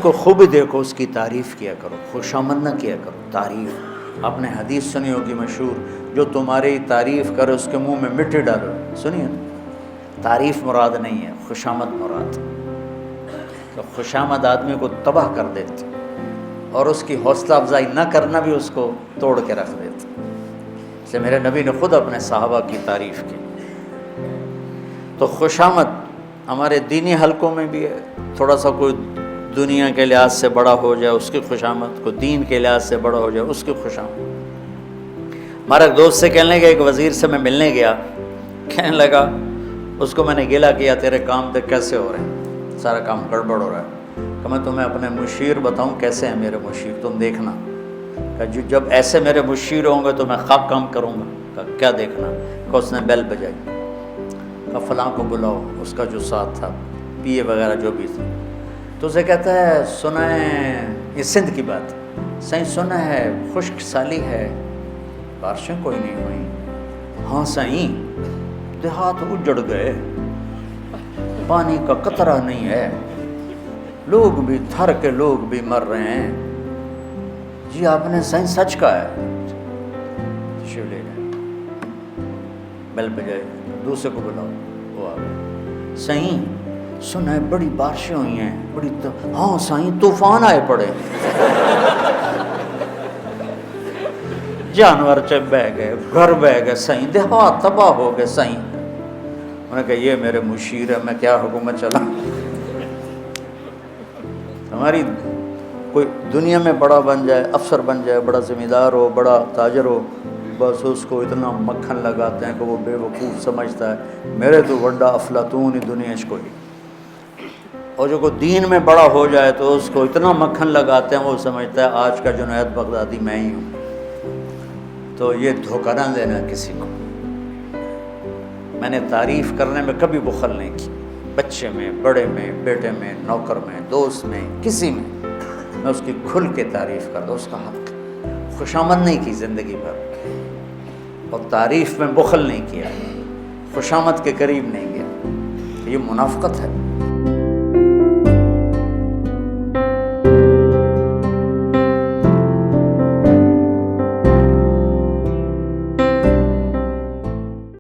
کو خوبی دیکھو اس کی تعریف کیا کرو، خوشامد نہ کیا کرو، تعریف۔ آپ نے حدیث سنی ہوگی مشہور، جو تمہاری تعریف کرے اس کے منہ میں مٹی ڈالو، سنیے نا؟ تعریف مراد نہیں ہے، خوشامد مراد۔ تو خوشامد آدمی کو تباہ کر دیتی، اور اس کی حوصلہ افزائی نہ کرنا بھی اس کو توڑ کے رکھ دیتا۔ اس لیے میرے نبی نے خود اپنے صحابہ کی تعریف کی۔ تو خوشامد ہمارے دینی حلقوں میں بھی ہے، تھوڑا سا کوئی دنیا کے لحاظ سے بڑا ہو جائے اس کی خوشامد، کوئی دین کے لحاظ سے بڑا ہو جائے اس کی خوشامد۔ ہمارا ایک دوست سے کہنے لگا، ایک وزیر سے میں ملنے گیا، کہنے لگا اس کو میں نے گلا کیا تیرے کام تھے کیسے ہو رہے ہیں، سارا کام گڑبڑ ہو رہا ہے۔ کہ میں تمہیں اپنے مشیر بتاؤں کیسے ہیں میرے مشیر، تم دیکھنا۔ کہ جب ایسے میرے مشیر ہوں گے تو میں خواب کام کروں گا۔ کہ کیا دیکھنا؟ کہ اس نے بیل بجائی، کہ فلاں کو بلاؤ، اس کا جو ساتھ تھا پی اے وغیرہ جو بھی تھا، تو اسے کہتا ہے سنا ہے، یہ سندھ کی بات ہے، سائیں سنا ہے خشک سالی ہے، بارشیں کوئی نہیں ہوئیں۔ ہاں سائیں، دیہات اجڑ گئے، پانی کا قطرہ نہیں ہے، لوگ بھی تھر کے لوگ بھی مر رہے ہیں۔ جی آپ نے سائیں سچ کہا ہے۔ شیو لے گئے، بیل بجائے، دوسرے کو بلاؤ، وہ آ گئے۔ سائیں سنا ہے بڑی بارشیں ہوئی ہیں، بڑی ہاں سائیں طوفان آئے پڑے، جانور چب بہ گئے، گھر بہ گئے سائیں، دیہات تباہ ہو گئے سائیں۔ انہوں نے کہا یہ میرے مشیر ہے، میں کیا حکومت چلا۔ ہماری کوئی دنیا میں بڑا بن جائے، افسر بن جائے، بڑا ذمہ دار ہو، بڑا تاجر ہو، بس اس کو اتنا مکھن لگاتے ہیں کہ وہ بے وقوف سمجھتا ہے میرے تو وڈا افلاطون دنیا اس کو ہی۔ اور جو کوئی دین میں بڑا ہو جائے تو اس کو اتنا مکھن لگاتے ہیں وہ سمجھتا ہے آج کا جنید بغدادی میں ہی ہوں۔ تو یہ دھوکہ نہ دینا کسی کو۔ میں نے تعریف کرنے میں کبھی بخل نہیں کی، بچے میں، بڑے میں، بیٹے میں، نوکر میں، دوست میں، کسی میں میں اس کی کھل کے تعریف کرتا، اس کا حق۔ خوشامد نہیں کی زندگی بھر، اور تعریف میں بخل نہیں کیا، خوشامد کے قریب نہیں گیا۔ یہ منافقت ہے۔